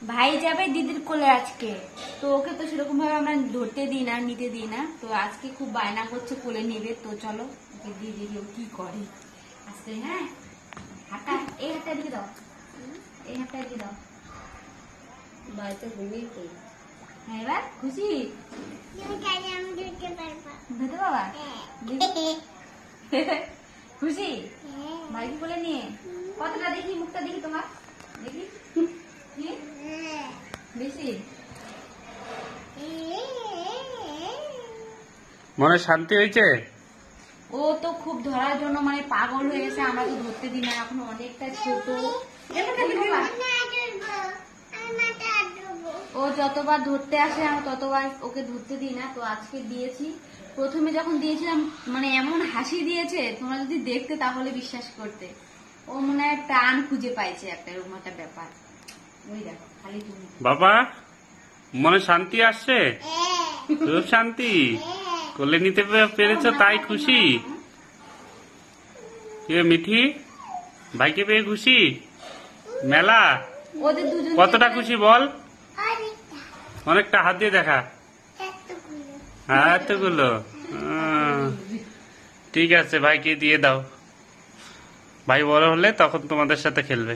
ভাই যাবে দিদির কোলে আজকে, তো ওকে তো সেরকম ভাবে আমরা ধরতে দিই না, নিতে দিই না। তো আজকে খুব বায়না করছে কোলে নেবে, তো চলো ওকে দিয়ে দিই ও কি করে আজকে। হ্যাঁ, হাতটা এই হাতটা দিয়ে দাও, এই হাতটা দিয়ে দাও। বাড়িতে ঘুমিয়ে পড়ি। হ্যাঁ, এবার খুশি ধরতে বাবা খুশি ভাইকে কোলে নিয়ে। কতটা দেখি, মুখটা দেখি তোমার, দেখি কি বেশি। মনে শান্তি হয়েছে? ও তো খুব ধরার জন্য মানে পাগল হয়ে গেছে, আমরা তো ধরতে দিই না, এখন অনেকটা ছোট। ও যতবার ধরতে আসে আমরা ততবার ওকে ধরতে দিই না, তো আজকে দিয়েছি। প্রথমে যখন দিয়েছিলাম মানে এমন হাসি দিয়েছে, তোমরা যদি দেখতে তাহলে বিশ্বাস করতে। ও মনে হয় প্রাণ খুঁজে পাইছে একটা, এরকম একটা ব্যাপার। ওই দেখো খালি তুমি। বাবা মনে শান্তি আসছে? খুব শান্তি, কোলে নিতে পেরেছো তাই খুশি? কে মিঠি, ভাইকে পেয়ে খুশি? মেলা ওদের দুজন কতটা খুশি বল? অনেকটা, হাত দিয়ে দেখা। হ্যাঁ এতগুলো, ঠিক আছে ভাইকে দিয়ে দাও, ভাই বড় হলে তখন তোমাদের সাথে খেলবে।